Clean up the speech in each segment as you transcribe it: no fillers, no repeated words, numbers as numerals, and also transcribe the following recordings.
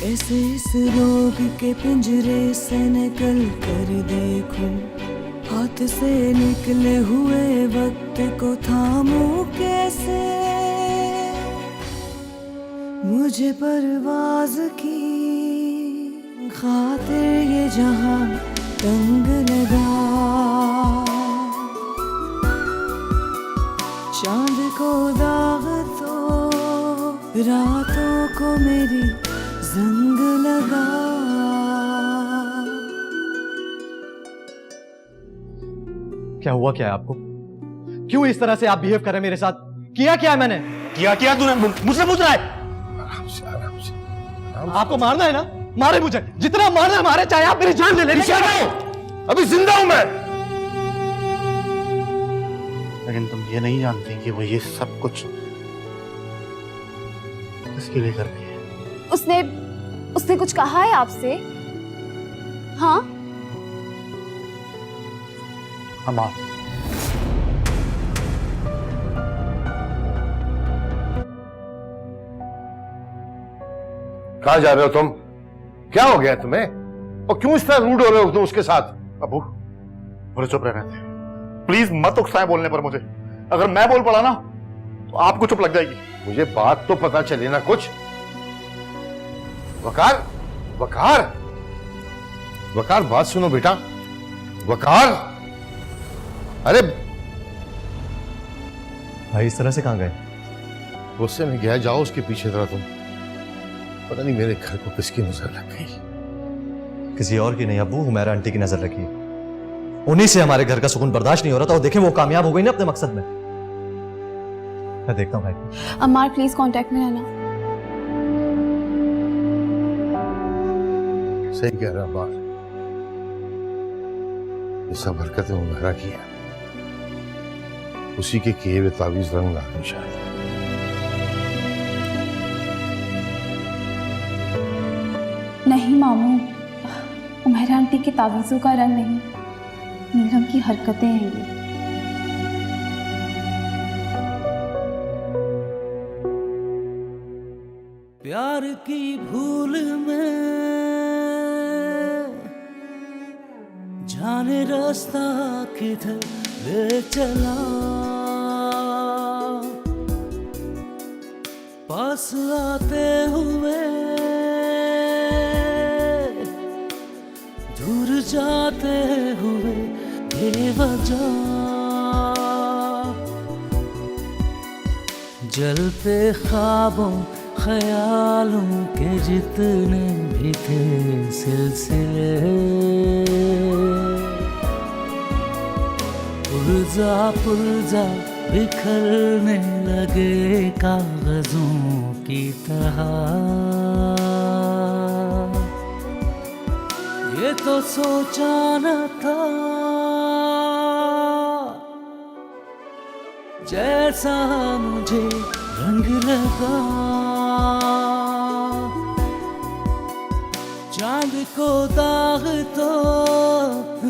कैसे इस रोग के पिंजरे से निकल कर देखूं, हाथ से निकले हुए वक्त को थामूं कैसे। मुझे परवाज की खातिर ये जहां तंग लगा, चांद को दाग तो रातों को मेरी जंग लगा। क्या हुआ क्या है आपको? क्यों इस तरह से आप बिहेव कर रहे हैं मेरे साथ? किया क्या है मैंने? क्या तूने मुझसे पूछ रहा है? आपको मारना है ना, मारे मुझे, जितना मारना है मारे, चाहे आप मेरी जान ले लें। अभी जिंदा हूं मैं, लेकिन तुम ये नहीं जानती कि वो ये सब कुछ किसके लिए कर रही है। उसने कुछ कहा है आपसे? हाँ अमार, कहां जा रहे हो तुम? क्या हो गया तुम्हें और क्यों इस तरह रूड हो रहे हो तुम उसके साथ? अबू बोले चुप रहने थे, प्लीज मत उकसाएं बोलने पर मुझे। अगर मैं बोल पड़ा ना तो आपको चुप लग जाएगी। मुझे बात तो पता चले ना कुछ। वकार, वकार, वकार, बात सुनो बेटा। वकार, अरे भाई इस तरह से कहां गए? गुस्से में गया, जाओ उसके पीछे जरा तुम। पता नहीं मेरे घर को किसकी नजर लग गई। किसी और की नहीं अब्बू, हुमैरा आंटी की नजर लगी। उन्हीं से हमारे घर का सुकून बर्दाश्त नहीं हो रहा था और देखें वो कामयाब हो गई ना अपने मकसद में। मैं देखता हूं भाई। अम्मार प्लीज कांटेक्ट में रहना। सही कह रहा बात, ये सब हरकतें उमरा की है, उसी के किए हुए तावीज रंग ला रही शायद। नहीं मामू, उमैरा आंटी के तावीज़ों का रंग नहीं, नीलम की हरकतें हैं ये। प्यार की भूल में जाने रास्ता किधर ले चला, पास आते हुए दूर जाते हुए बेवजह, जलते ख्वाबों ख्यालों के जितने भी थे सिलसिले, पुर्जा बिखरने लगे कागजों की तरह। ये तो सोचा न था जैसा मुझे रंग लगा, चांद को दाग तो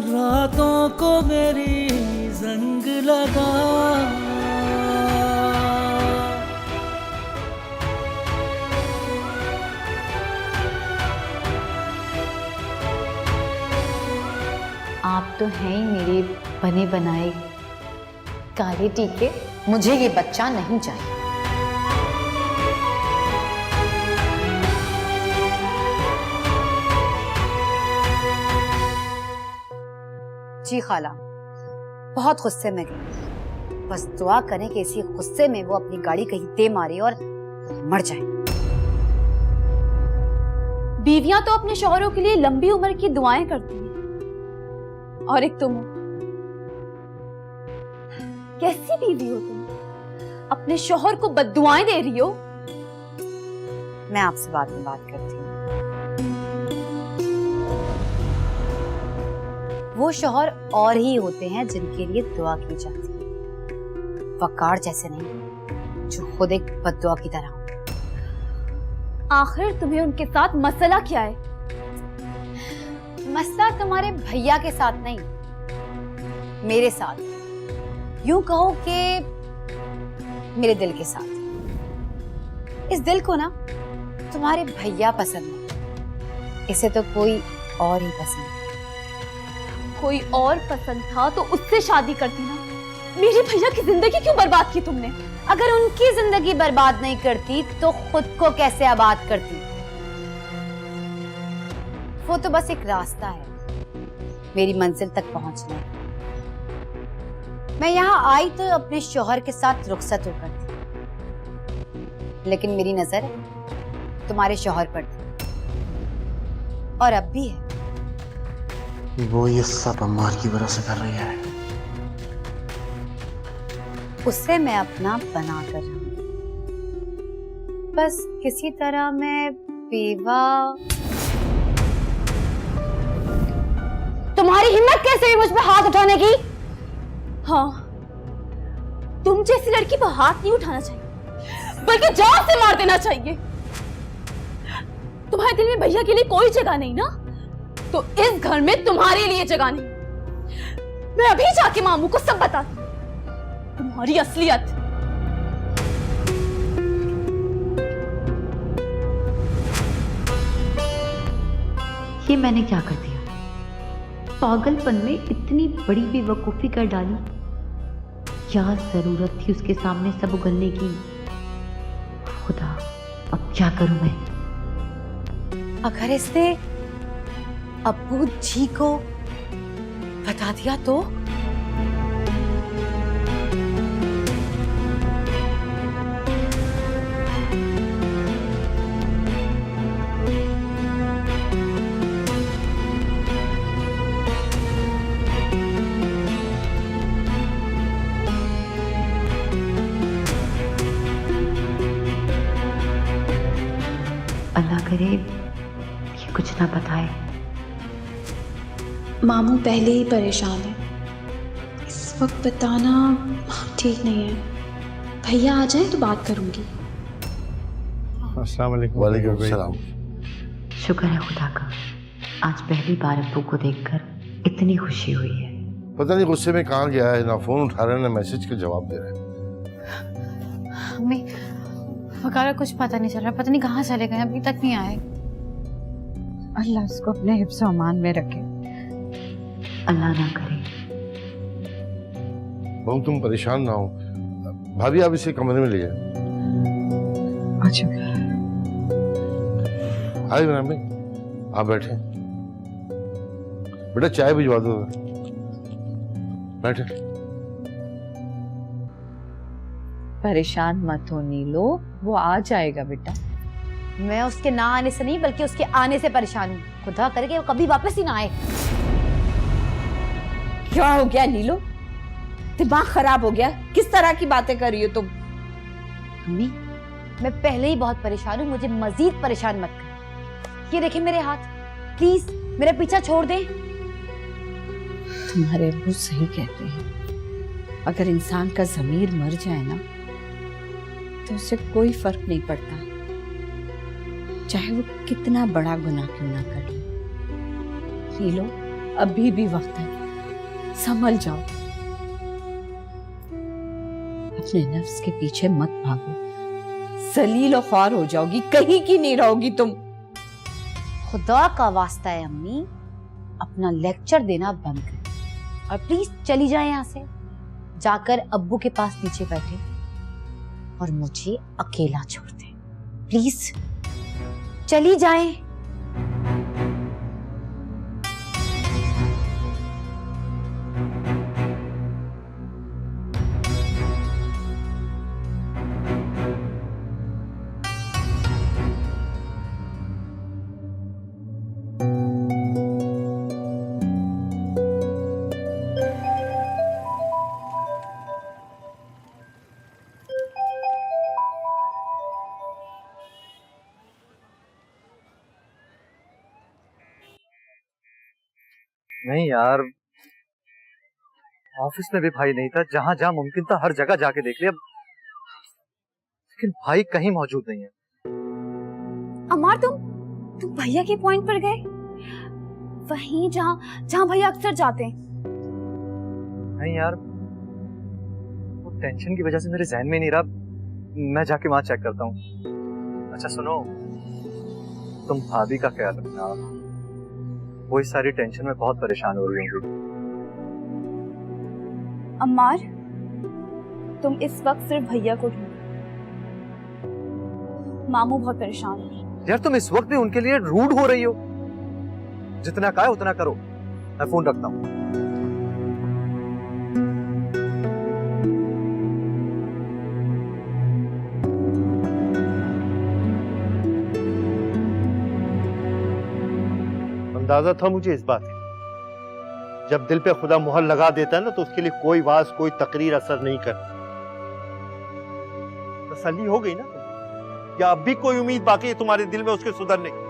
रातों को मेरी जंग लगा। आप तो हैं ही मेरे बने बनाए काले टीके। मुझे ये बच्चा नहीं चाहिए। जी खाला, बहुत गुस्से में गई। बस दुआ करें कि इसी गुस्से में वो अपनी गाड़ी कहीं दे मारे और मर जाए। बीवियां तो अपने शौहरों के लिए लंबी उम्र की दुआएं करती हैं, और एक तुम हो। कैसी बीवी हो तुम, अपने शौहर को बद्दुआएं दे रही हो। मैं आपसे बाद में बात करती हूँ। वो शौहर और ही होते हैं जिनके लिए दुआ की जाती है, वकार जैसे नहीं जो खुद एक बद्दुआ की तरह हो। आखिर तुम्हें उनके साथ मसला क्या है? मसला तुम्हारे भैया के साथ नहीं, मेरे साथ, यूं कहो कि मेरे दिल के साथ। इस दिल को ना तुम्हारे भैया पसंद नहीं, इसे तो कोई और ही पसंद। कोई और पसंद था तो उससे शादी करती ना। मेरे भैया की जिंदगी क्यों बर्बाद की तुमने? अगर उनकी जिंदगी बर्बाद नहीं करती तो खुद को कैसे आबाद करती? वो तो बस एक रास्ता है मेरी मंजिल तक पहुंचने का। मैं यहाँ आई तो अपने शौहर के साथ रुखसत होकर थी, लेकिन मेरी नजर तुम्हारे शौहर पर थी और अब भी है। वो ये सब अम्मार की वजह से कर रही है। उससे मैं अपना बना कर रहूंगी, बस किसी तरह मैं बेवा। तुम्हारी हिम्मत कैसे हुई मुझ पे हाथ उठाने की? हाँ, तुम जैसी लड़की पर हाथ नहीं उठाना चाहिए, बल्कि जान से मार देना चाहिए। तुम्हारे दिल में भैया के लिए कोई जगह नहीं ना, तो इस घर में तुम्हारे लिए जगह नहीं। मैं अभी जाके मामू को सब बताती हूँ, तुम्हारी असलियत। ये मैंने क्या कर दिया? पागलपन में इतनी बड़ी बेवकूफी कर डाली। क्या जरूरत थी उसके सामने सब उगलने की? खुदा, अब क्या करूं मैं? अगर इसने अब्बू जी को बता दिया तो? अल्लाह करे ये कुछ ना बताए। मामू पहले ही परेशान है, इस वक्त बताना ठीक नहीं है। भैया आ जाए तो बात करूंगी। अस्सलाम वालेकुम। वालेकुम सलाम। शुक्र है खुदा का, आज पहली बार अब्बू को देखकर इतनी खुशी हुई है। पता नहीं गुस्से में कहाँ गया है, ना फोन उठा रहे हैं ना मैसेज का जवाब दे रहे हैं। मम्मी, वकारा कुछ पता नहीं चल रहा, पता नहीं कहाँ चले गए, अभी तक नहीं आए। अल्लाह उसको अपने हिफ्ज़ अमान में रखे। अल्लाह ना करे। बहू तुम परेशान ना हो, भाभी आप इसे कमरे में ले जाए। अच्छा हाय इमरान भाई, आप बैठे। बेटा चाय भिजवा दो, बैठे। परेशान मत हो नीलो, वो आ जाएगा बेटा। मैं उसके ना आने से नहीं बल्कि उसके आने से परेशान हूँ। खुदा करे कि वो कभी वापस ही ना आए। क्या हो गया नीलो? दिमाग खराब हो गया? किस तरह की बातें कर रही हो तुम? मम्मी, मैं पहले ही बहुत परेशान हूँ, मुझे मजीद परेशान मत कर। ये देखें मेरे हाथ, प्लीज मेरा पीछा छोड़ दे। तुम्हारे अब्बू सही कहते हैं, अगर इंसान का ज़मीर मर जाए ना तो उसे कोई फर्क नहीं पड़ता, चाहे वो कितना बड़ा गुनाह क्यों ना करे। नीलो, अभी भी वक्त है, संभल जाओ, अपने नफ्स के पीछे मत भागो, जलील और ख्वार हो जाओगी, कहीं की नहीं रहोगी तुम। खुदा का वास्ता है अम्मी, अपना लेक्चर देना बंद कर और प्लीज चली जाए यहाँ से, जाकर अब्बू के पास नीचे बैठे और मुझे अकेला छोड़ दे। प्लीज चली जाएं। नहीं यार, ऑफिस में भी भाई नहीं था, जहां जहां मुमकिन था हर जगह जाके देख लिया, लेकिन भाई कहीं मौजूद नहीं है। अमार, तुम भैया के पॉइंट पर गए, वहीं जहां भैया अक्सर जाते हैं। नहीं यार, वो टेंशन की वजह से मेरे जहन में नहीं रहा, मैं जाके वहां चेक करता हूँ। अच्छा सुनो, तुम भाभी का ख्याल रखना, वो इस सारी टेंशन में बहुत परेशान हो रही होंगी। अम्मार, तुम इस वक्त सिर्फ भैया को ढूंढो। मामू बहुत परेशान है। यार तुम इस वक्त भी उनके लिए रूड हो रही हो। जितना कहा है उतना करो, मैं फोन रखता हूँ। अंदाजा था मुझे इस बात का। जब दिल पे खुदा मुहर लगा देता है ना, तो उसके लिए कोई वाज, कोई तकरीर असर नहीं करती। तसल्ली हो गई ना? या अब भी कोई उम्मीद बाकी है तुम्हारे दिल में उसके सुधरने की?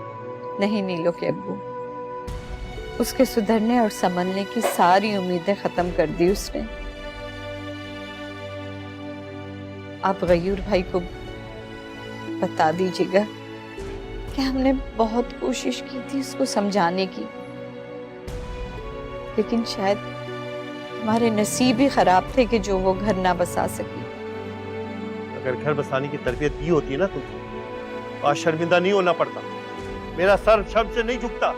नहीं नीलो के अब्बू, उसके सुधरने और संभलने की सारी उम्मीदें खत्म कर दी उसने। आप गयूर भाई को बता दीजिएगा कि हमने बहुत कोशिश की थी उसको समझाने की, लेकिन शायद हमारे नसीब ही खराब थे कि जो वो घर ना बसा सकी। अगर घर बसाने की तरबियत दी होती ना तुमको, तो आज शर्मिंदा नहीं होना पड़ता। मेरा सर शर्म से नहीं झुकता।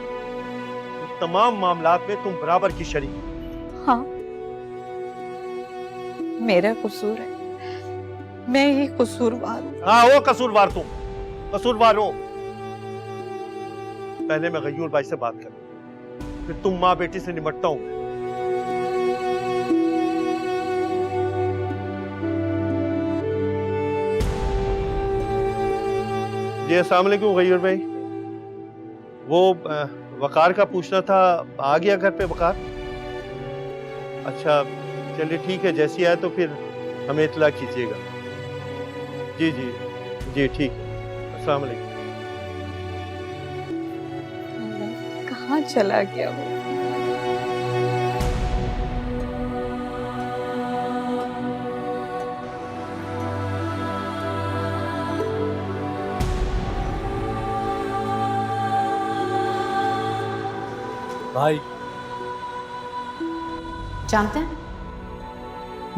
तमाम मामलात में तुम बराबर की शरीक। हाँ, मेरा कसूर है, मैं ही कसूरवार हूँ। हाँ, वो कसूरवार तुम, कसूरवार हो। पहले मैं गयूर भाई से बात कर, फिर तुम माँ बेटी से निपटता हूँ। जी अस्सलाम वालेकुम गयूर भाई। वो वकार का पूछना था, आ गया घर पे वकार? अच्छा चलिए ठीक है, जैसी आए तो फिर हमें इत्तला कीजिएगा। जी जी जी ठीक है, अस्सलाम वालेकुम। कहाँ चला गया वो? भाई जानते हैं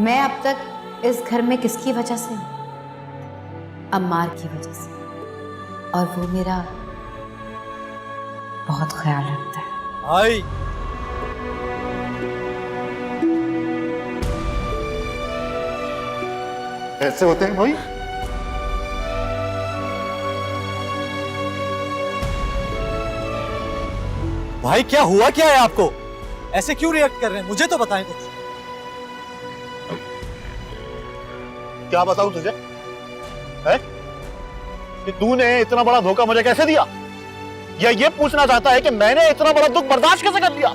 मैं अब तक इस घर में किसकी वजह से हूं? अम्मार की वजह से, और वो मेरा बहुत ख्याल रखता है। भाई ऐसे होते हैं भाई? भाई क्या हुआ, क्या है आपको? ऐसे क्यों रिएक्ट कर रहे हैं? मुझे तो बताएं कुछ। क्या बताऊं तुझे है कि तूने इतना बड़ा धोखा मुझे कैसे दिया, या ये पूछना चाहता है कि मैंने इतना बड़ा दुख बर्दाश्त कैसे कर लिया?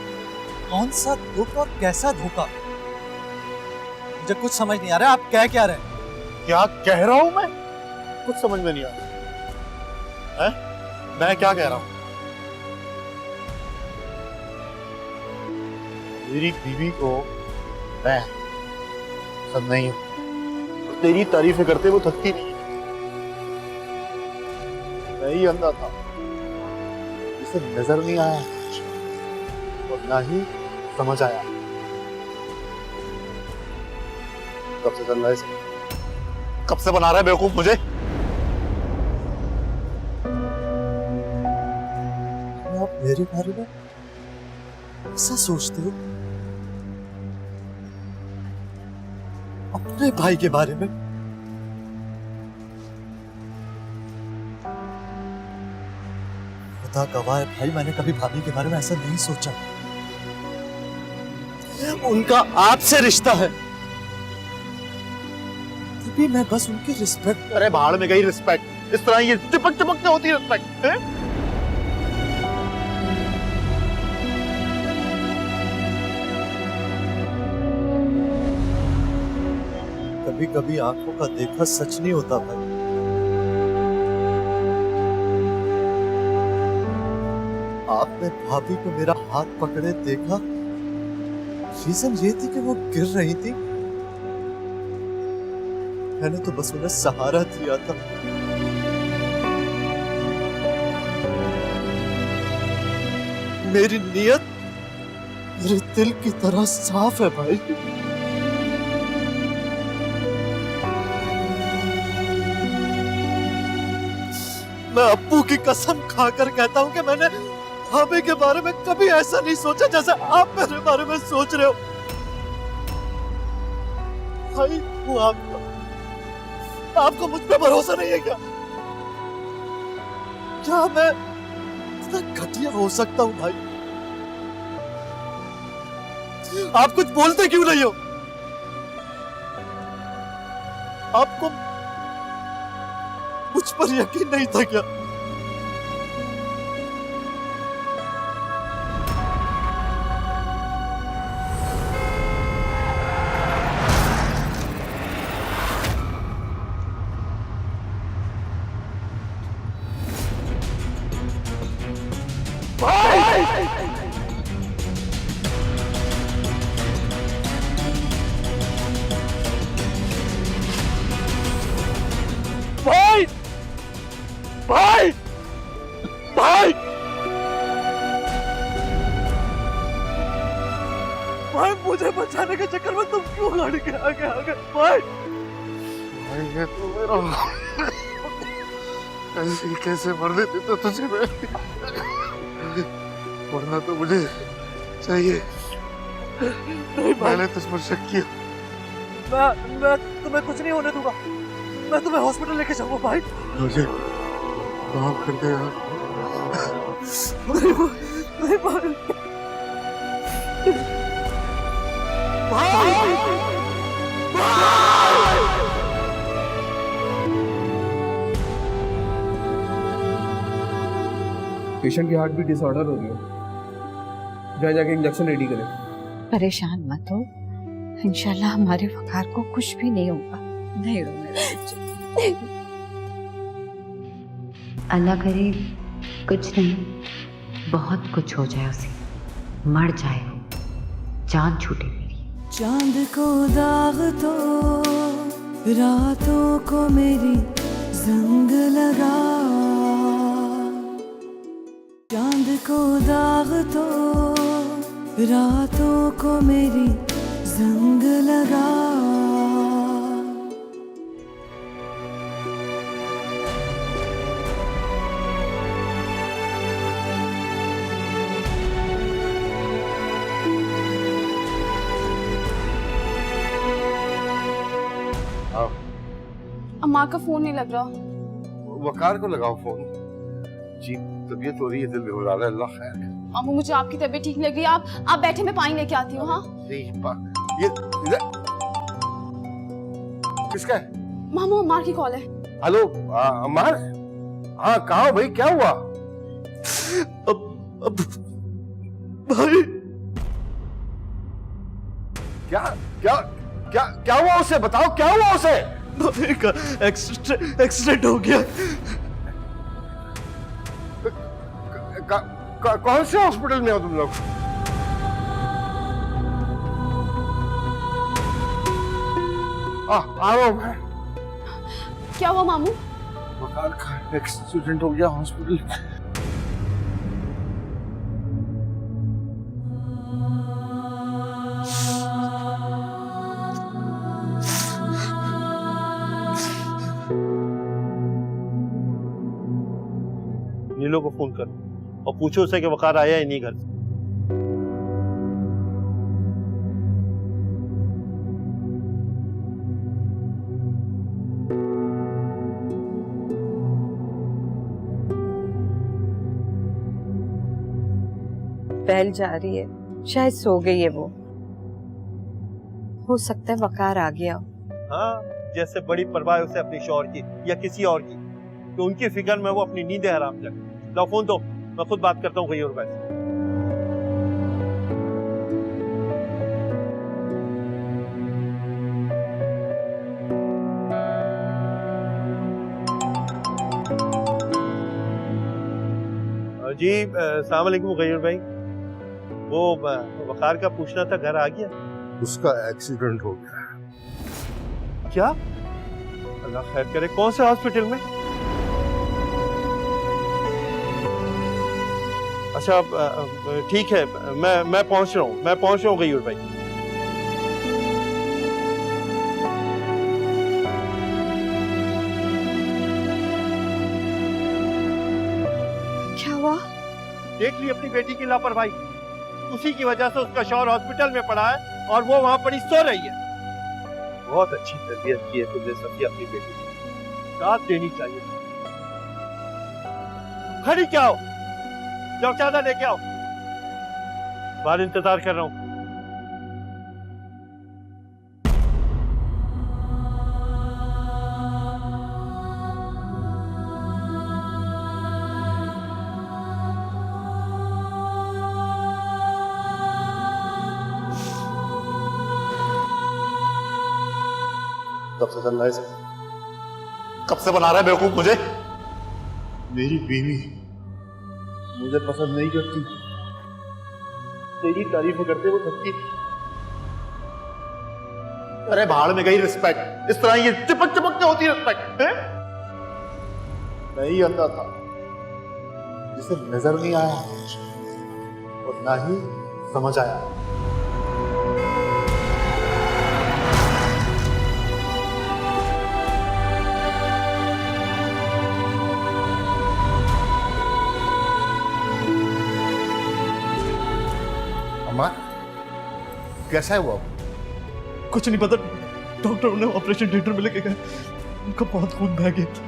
कौन सा दुख और कैसा धोखा? मुझे कुछ समझ नहीं आ रहा, आप क्या रहे हैं? क्या कह रहा हूं मैं? कुछ समझ में नहीं आ रहा है? मैं क्या कह रहा हूं? मेरी बीवी को मैं पसंद नहीं हूं, तेरी तारीफें करते वो थकती नहीं। मैं ही अंधा था, इसे नजर नहीं आया और ना ही समझ आया। कब से चल रहा है इसे? कब से बना रहा है बेवकूफ मुझे? आप मेरे बारे में ऐसा सोचते हो? अपने भाई के बारे में? खुदा गवाह है भाई, मैंने कभी भाभी के बारे में ऐसा नहीं सोचा। उनका आपसे रिश्ता है, तभी मैं बस उनकी रिस्पेक्ट। अरे भाड़ में गई रिस्पेक्ट, इस तरह ये चिपक चिपक के होती है रिस्पेक्ट है? कभी कभी आंखों का देखा सच नहीं होता भाई। आपने भाभी को मेरा हाथ पकड़े देखा, रीजन ये थी कि वो गिर रही थी, मैंने तो बस उन्हें सहारा दिया था। मेरी नीयत मेरे दिल की तरह साफ है भाई। मैं अब्बू की कसम खाकर कहता हूँ कि मैंने भाभी के बारे में कभी ऐसा नहीं सोचा जैसे आप मेरे बारे में सोच रहे हो। भाई वो आपको मुझ पे भरोसा नहीं है क्या? क्या मैं इतना घटिया हो सकता हूँ भाई? आप कुछ बोलते क्यों नहीं हो? आपको मुझ पर यकीन नहीं था क्या? भाई भाई भाई भाई मुझे बचाने के चक्कर में तुम क्यों लड़ के आगे भाई? भाई ये तो मेरा ऐसे कैसे मर देते तो तुझे मैं वरना तो मुझे चाहिए। नहीं भाई, मैंने तुझ पर शक किया। मैं तुम्हें कुछ नहीं होने दूंगा। मैं तुम्हें हॉस्पिटल लेके जाऊंगा भाई। मुझे माफ कर दे यार। नहीं भाई पेशेंट की हार्ट बीट डिसऑर्डर हो रही है, जाके इंजेक्शन रेडी करें। परेशान मत हो, इंशाल्लाह हमारे वकार को कुछ भी नहीं होगा। नहीं रो मेरा बच्चा। अल्लाह करे कुछ नहीं, बहुत कुछ हो जाए उसे, मर जाए वो, जान छूटे मेरी। चांद को दाग तो रातों को मेरी जंग लगा, चांद को दाग तो रातों को मेरी जंग लगा। अम्मा का फोन नहीं लग रहा। वकार को लगाओ फोन। जी तबीयत हो रही है, दिल में हो रहा है। अल्लाह खैर करे। अम्मा मुझे आपकी तबीयत ठीक लग रही है। आप बैठे, मैं पानी लेके आती हूँ। हाँ ये किसका है? मामू, अम्मार की कॉल है। हेलो अम्मार। हाँ कहाँ हो भाई, क्या हुआ? अब भाई क्या क्या क्या क्या हुआ उसे? बताओ क्या हुआ उसे? भाई का एक्सीडेंट हो गया। कौन से हॉस्पिटल में हो तुम लोग? आ रहा हूं मैं। क्या हुआ मामू? वकार का एक्सीडेंट हो गया हॉस्पिटल। नीलो को फोन कर और पूछो उसे कि वकार आया ही नहीं घर। पहल जा रही है, शायद सो गई है वो। हो सकता है वकार आ गया। हाँ, जैसे बड़ी परवाह है उसे अपने शौहर की या किसी और की, तो उनकी फिक्र में वो अपनी नींदें हराम कर। लो फोन दो, मैं खुद बात करता हूँ गई और वैसे। जी अस्सलाम वालेकुम गयूर भाई, वो वकार का पूछना था, घर आ गया? उसका एक्सीडेंट हो गया। क्या? अल्लाह खैर करे। कौन से हॉस्पिटल में? अच्छा ठीक है, मैं पहुंच रहा हूँ गयूर भाई। देख ली अपनी बेटी की लापरवाही। उसी की वजह से उसका शौहर हॉस्पिटल में पड़ा है और वो वहां पड़ी सो रही है। बहुत अच्छी तरबियत की है तुमने सफिया अपनी बेटी की, साथ देनी चाहिए। खड़ी क्या हो, जाओ चादर लेके आओ, बाहर इंतजार कर रहा हूं। कब से चल रहा है इसे? कब से बना रहा है बेवकूफ मुझे? मेरी बीवी मुझे पसंद नहीं करती, तेरी तारीफ करते वो थकती। अरे भाड़ में गई रिस्पेक्ट, इस तरह ये चिपक चिपक के होती रिस्पेक्ट है? मैं ही अंधा था जिसे नजर नहीं आया और ना ही समझ आया। अम्मा, कैसा है वो? कुछ नहीं पता, डॉक्टर उन्हें ऑपरेशन थिएटर में लेके गए, उनका बहुत खून बह गया था।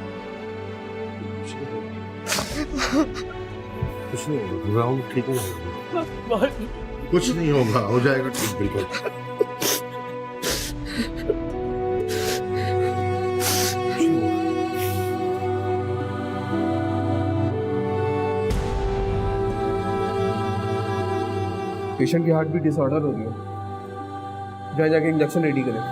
कुछ नहीं होगा, राहुल ठीक है। कुछ नहीं होगा, हो जाएगा ठीक बिल्कुल। पेशेंट की हार्ट बीट डिसऑर्डर हो रही है, जाए जाके इंजेक्शन रेडी करें।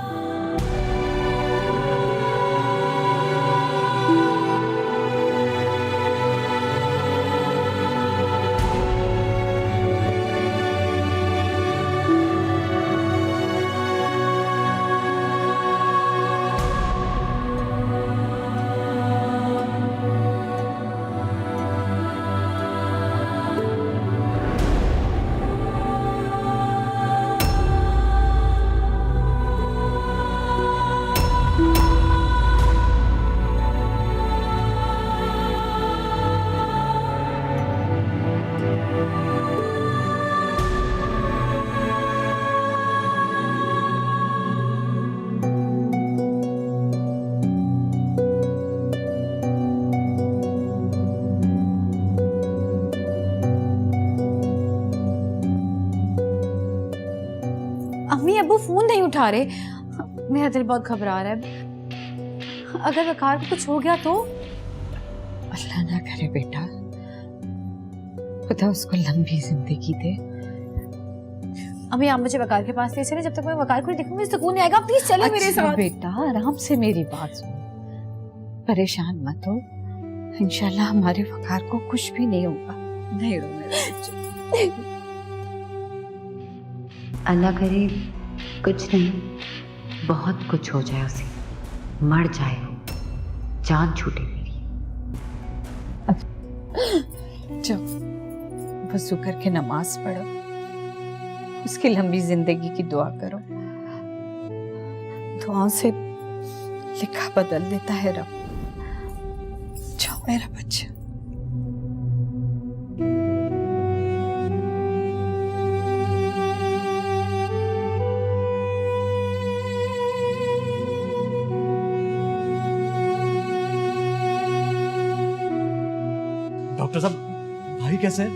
अम्मी अब्बू फोन नहीं उठा रहे, मेरा दिल बहुत घबरा रहा है। अगर वकार को कुछ हो गया तो? अल्लाह ना करे बेटा, खुदा उसको लंबी जिंदगी दे। अम्मी आप मुझे वकार के पास ले चले, जब तक मैं वकार को देखूंगी मुझे सुकून नहीं आएगा। प्लीज चले मेरे साथ। बेटा आराम से मेरी बात सुन, परेशान मत हो, इंशाल्लाह हमारे वकार को कुछ भी नहीं होगा। नहीं रो मेरा बच्चा। अल्लाह करे कुछ नहीं, बहुत कुछ हो जाए उसे, मर जाए वो, जान छूटे मेरी। जाओ वज़ू करके नमाज पढ़ो, उसकी लंबी जिंदगी की दुआ करो। दुआओं से लिखा बदल देता है रब। जाओ मेरा बच्चा। डॉक्टर साहब, भाई कैसे है?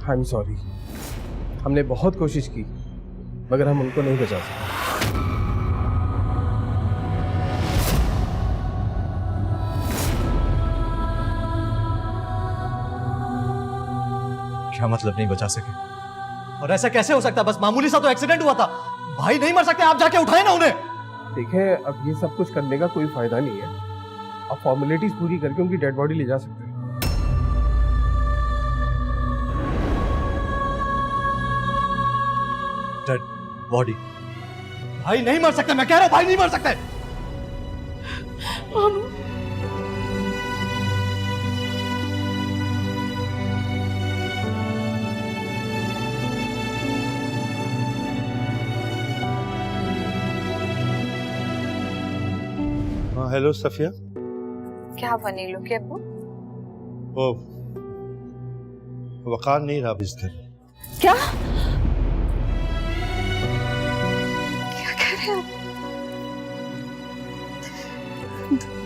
आई एम सॉरी, हमने बहुत कोशिश की मगर हम उनको नहीं बचा सके। क्या मतलब नहीं बचा सके? और ऐसा कैसे हो सकता? बस मामूली सा तो एक्सीडेंट हुआ था, भाई नहीं मर सकते? आप जाके उठाए ना उन्हें। देखें, अब ये सब कुछ करने का कोई फायदा नहीं है। आप फॉर्मेलिटीज पूरी करके उनकी डेड बॉडी ले जा सकते हैं। Dead body? भाई नहीं मर सकते, मैं कह रहा हूं भाई नहीं मर सकते। हाँ हेलो सफिया। क्या हुआ नीलू के अब्बू? वो वकार नहीं रहा इस घर में। क्या क्या कह रहे हैं आप?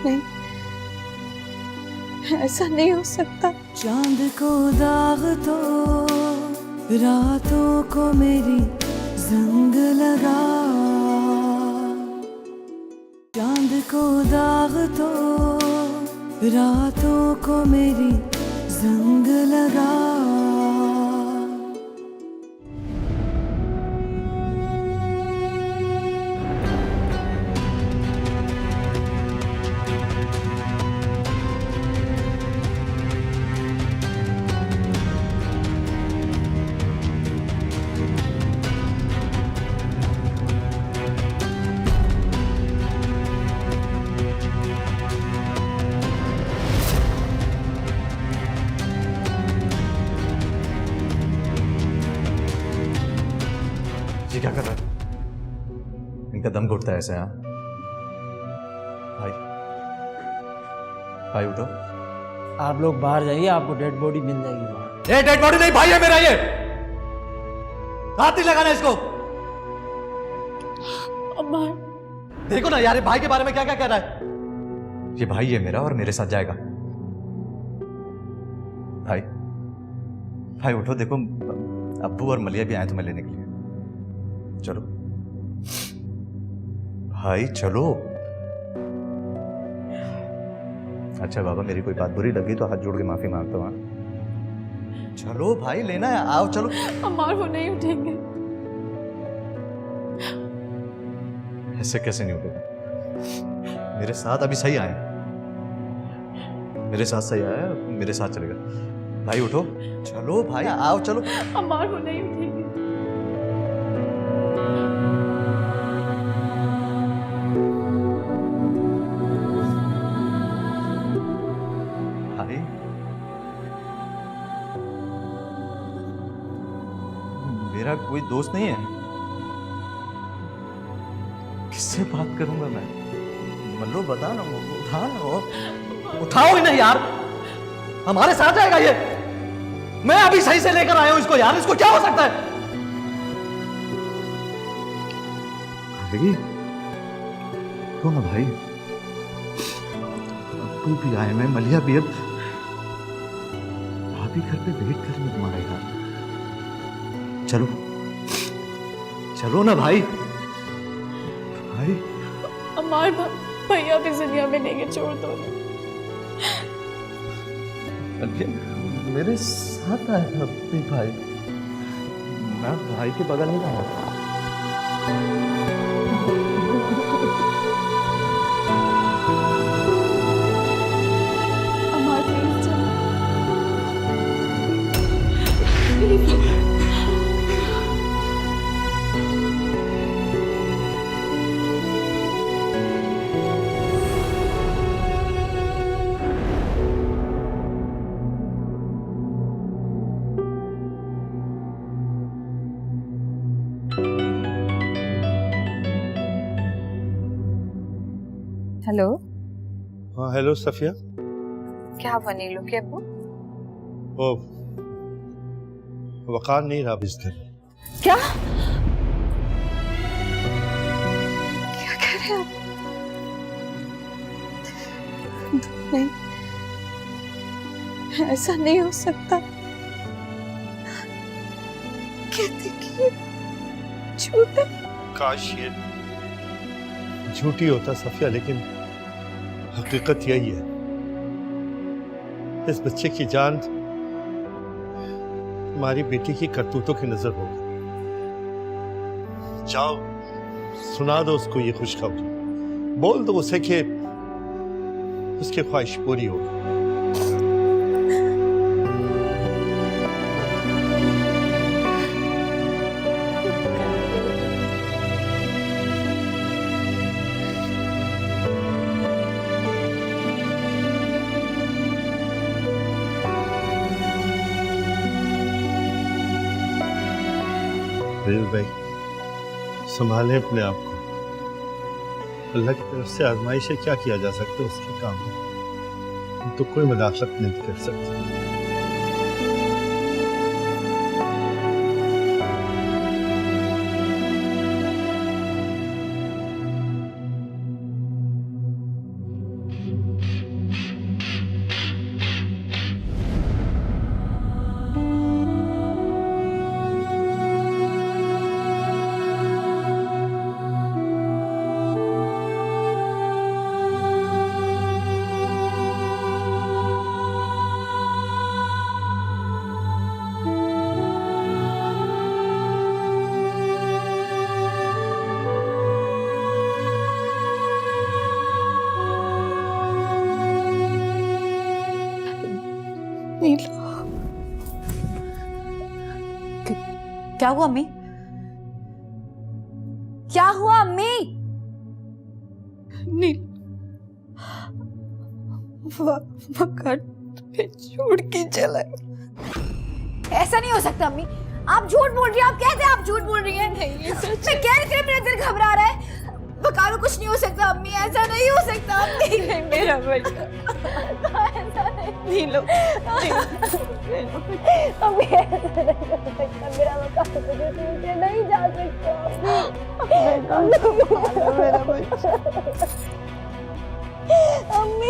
नहीं, ऐसा नहीं हो सकता। चांद को दाग तो रातों को मेरी जंग लगा, चांद को दाग तो रातों को मेरी जंग लगा। जी क्या कर रहा है? इनका दम घुटता है ऐसे। हाँ भाई, भाई उठो। आप लोग बाहर जाइए, आपको डेड बॉडी मिल जाएगी बाहर। ये डेड बॉडी नहीं भाई है मेरा, ये हाथ नहीं लगाना इसको। अम्मा देखो ना यार, ये भाई के बारे में क्या क्या कह रहा है। ये भाई है मेरा और मेरे साथ जाएगा। भाई भाई उठो, देखो अब्बू और मलिया भी आए तुम्हें लेने के लिए। चलो भाई चलो। अच्छा बाबा, मेरी कोई बात बुरी लगी तो हाथ जोड़ के माफी मांगता हूँ। चलो भाई, लेना है, आओ चलो। अम्मा वो नहीं उठेंगे। ऐसे कैसे नहीं उठेगा? मेरे साथ अभी सही आए, मेरे साथ सही आया, मेरे साथ चलेगा। भाई उठो, चलो भाई आओ चलो। अम्मा वो नहीं उठेंगे। भाई मेरा कोई दोस्त नहीं है, किससे बात करूंगा मैं? मल्लो बता ना, उठा ना, उठाओ ही नहीं यार, हमारे साथ जाएगा ये। मैं अभी सही से लेकर आया हूं इसको यार, इसको क्या हो सकता है? भाई तो ना भाई, तू भी आए, मैं मलिया भी, अब भाभी घर पे वेट कर रही है तुम्हारा यार। चलो चलो ना भाई। भाई अम्मा भैया भी दुनिया में नहीं है, छोड़ दो। मेरे साथ आया अपनी भाई, मैं भाई के बगल नहीं आया। अम्मा प्लीज चलो। हेलो। हाँ हेलो सफिया। क्या हुआ नीलू के अब्बू? वो वकार नहीं रहा इस घर में। क्या क्या कह रहे हैं आप? नहीं, ऐसा नहीं हो सकता। कहते कि ये झूठ है। काश ये झूठी होता सफिया, लेकिन हकीकत यही है। इस बच्चे की जान हमारी बेटी की करतूतों की नजर होगी। जाओ सुना दो उसको ये खुशखबरी, बोल दो उसे कि उसकी ख्वाहिश पूरी होगी। भाई संभाले अपने आप को, अल्लाह की तरफ से आजमाइश है, क्या किया जा सकता है उसके काम में। तो कोई मदाखलत नहीं कर सकती। क्या हुआ अम्मी? क्या हुआ अम्मी? वकार तुम्हें छोड़ के चला। ऐसा नहीं हो सकता अम्मी, आप झूठ बोल रही हैं। आप कहते हैं आप झूठ बोल रही हैं। नहीं ये सच है। कह रही मेरा दिल घबरा रहा है। वकार कुछ नहीं हो सकता अम्मी, ऐसा नहीं हो सकता अम्मी। नहीं मेरा बेटा, नीलो अम्मी ऐसा नहीं हो सकता, मेरा वकार मुझे छोड़ के नहीं जा सकता। मेरा बच्चा अम्मी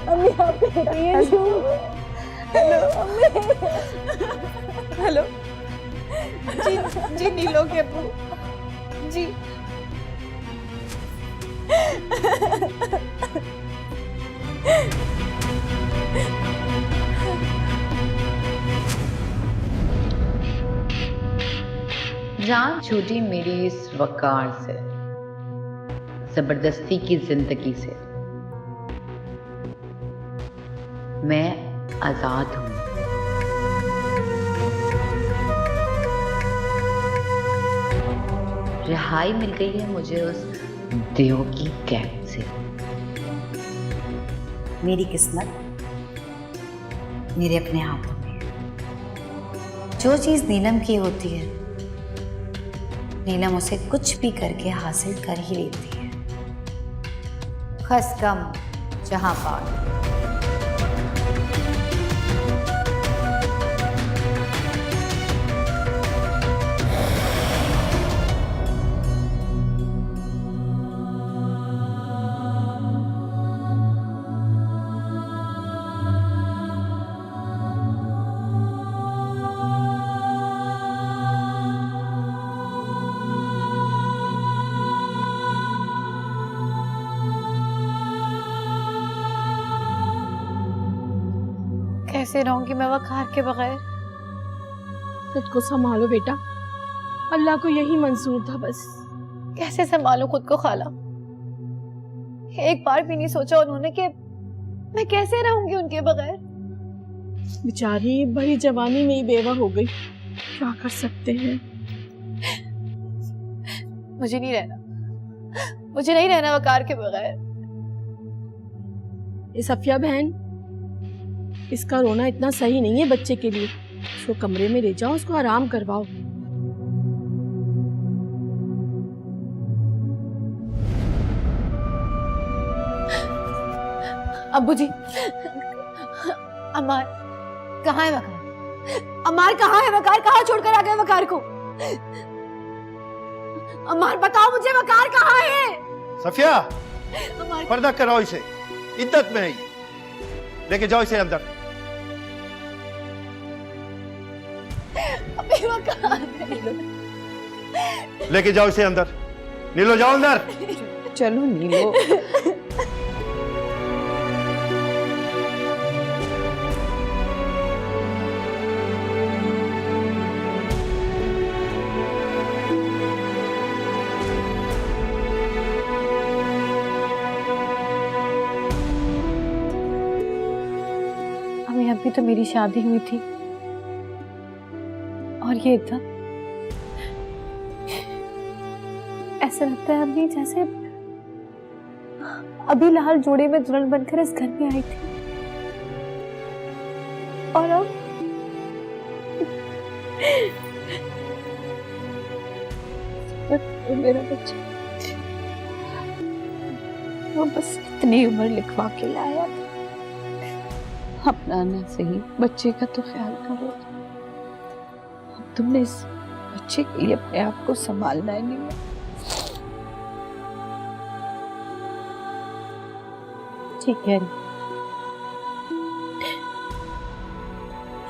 अम्मी आप ये हेलो हेलो जी जी नीलो के अब्बू जी। जान छूटी मेरी इस वकार से, जबरदस्ती की जिंदगी से। मैं आजाद हूं। रिहाई मिल गई है मुझे उस देव की कैद से। मेरी किस्मत मेरे अपने हाथों में है। जो चीज नीलम की होती है, नीलम उसे कुछ भी करके हासिल कर ही लेती है। खस कम जहां पार। कैसे रहूंगी मैं वकार के बगैर? खुद को संभालो बेटा, अल्लाह को यही मंजूर था बस। कैसे संभालूं खुद को खाला? एक बार भी नहीं सोचा उन्होंने कि मैं कैसे रहूंगी उनके बगैर। बेचारी बड़ी जवानी में ही बेवा हो गई, क्या कर सकते हैं। मुझे नहीं रहना, मुझे नहीं रहना वकार के बगैर। ये सफिया बहन, इसका रोना इतना सही नहीं है बच्चे के लिए। उसको कमरे में ले जाओ, उसको आराम करवाओ। अब्बू जी, अमार कहाँ है वकार? अमार कहाँ है वकार? कहाँ छोड़कर आ गए वकार को? अमार बताओ मुझे, वकार कहाँ है? सफिया, अमार पर्दा कराओ इसे, इद्दत में है ये। लेके जाओ इसे अंदर। अभी वकार लेके जाओ इसे अंदर। नीलो जाओ अंदर। चलो नीलो। अभी तो मेरी शादी हुई थी और ये एकदम ऐसा लगता है अभी जैसे अभी लाल जोड़े में दुल्हन बनकर इस घर में आई थी और अब मेरा बच्चा वो बस इतनी उम्र लिखवा के लाया था। अपना ना सही बच्चे का तो ख्याल करो। अब तुमने इस बच्चे के लिए अपने आप को संभालना ही नहीं है। ठीक है,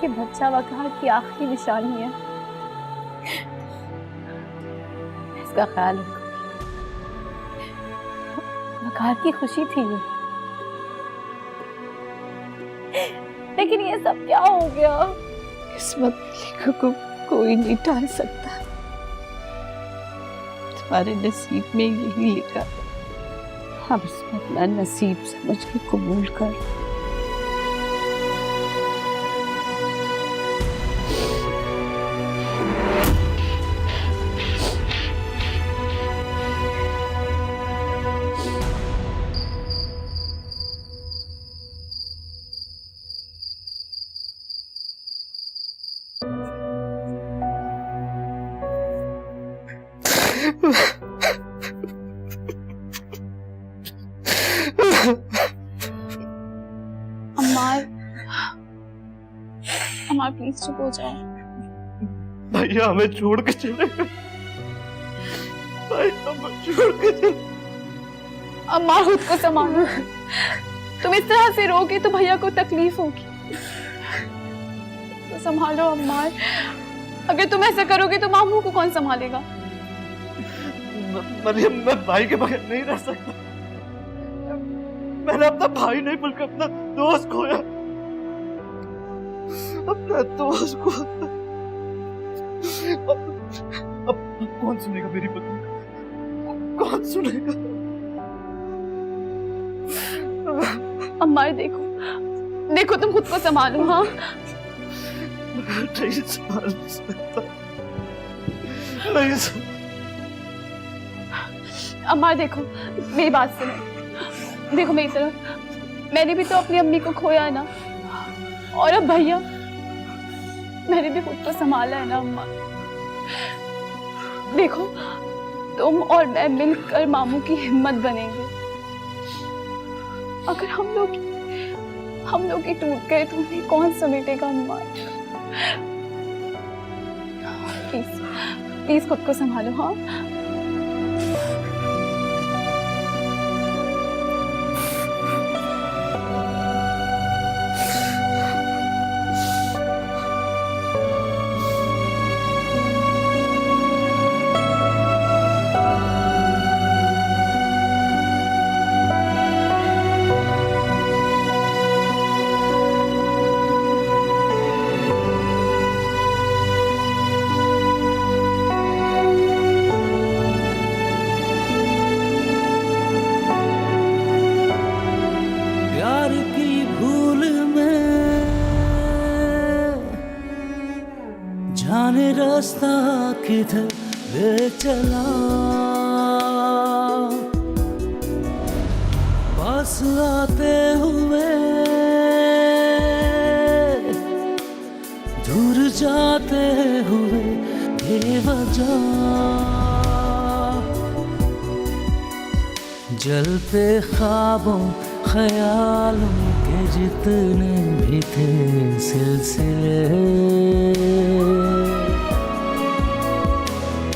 ये बच्चा वकार की आखिरी निशानी है, इसका ख्याल रखो। वकार की खुशी थी ये, लेकिन ये सब क्या हो गया? किस्मत लिखो को कोई नहीं टाल सकता। तुम्हारे नसीब में यही लिखा, अब इसको अपना नसीब समझ के कबूल कर। अम्मा प्लीज चुप हो जाओ। भैया हमें छोड़ के चले गए। भाई हमें छोड़ के चले। अम्मा खुद को संभालो, तुम इस तरह से रोगे तो भैया को तकलीफ होगी, तो संभालो अम्मा। अगर तुम ऐसा करोगे तो मामू को कौन संभालेगा? मरियम, मैं भाई के बगैर नहीं रह सकता। मैंने अपना भाई नहीं बल्कि अपना दोस्त खोया, अपना दोस्त को। अब कौन सुनेगा मेरी बात? कौन सुनेगा? अम्मा देखो, देखो तुम खुद को संभालो। हाँ नहीं संभाल सकता, नहीं संभाल। अम्मा देखो, मेरी बात सुनो, देखो मेरी तरफ। मैंने भी तो अपनी अम्मी को खोया है ना, और अब भैया, मैंने भी खुद को संभाला है ना अम्मा। देखो तुम और मैं मिलकर मामू की हिम्मत बनेंगे। अगर हम लोग ही टूट गए तो उन्हें कौन समेटेगा अम्मा? प्लीज प्लीज खुद को संभालो। हाँ जाने रास्ता किधर ले चला, पास आते हुए दूर जाते हुए बेवजह, जलते ख्वाबों ख्यालों के जितने भी थे सिलसिले,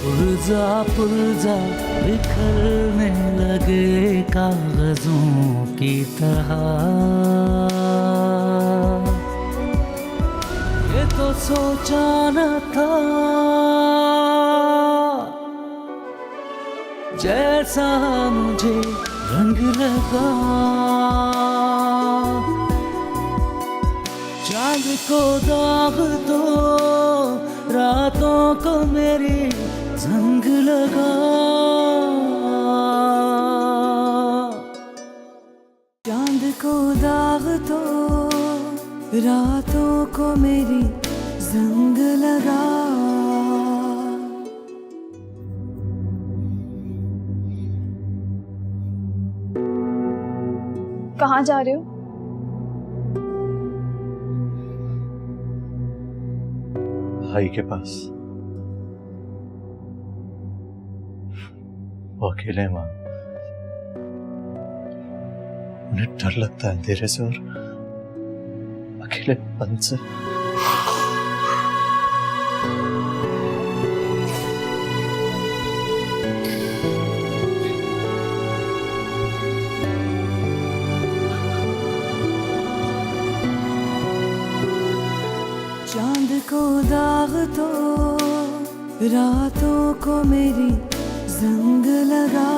पुर्जा पुर्जा बिखरने लगे कागजों की तरह। ये तो सोचा न था जैसा मुझे रंग लगा, चांद को दाग दो रातों को मेरी जंग लगा, चांद को दाग दो रातों को मेरी जंग लगा। कहाँ जा रहे हो? भाई के पास। वो अकेले हैं मां, उन्हें डर लगता है अंधेरे से और अकेलेपन से। चांद को दाग तो रातों को मेरी जंग लगा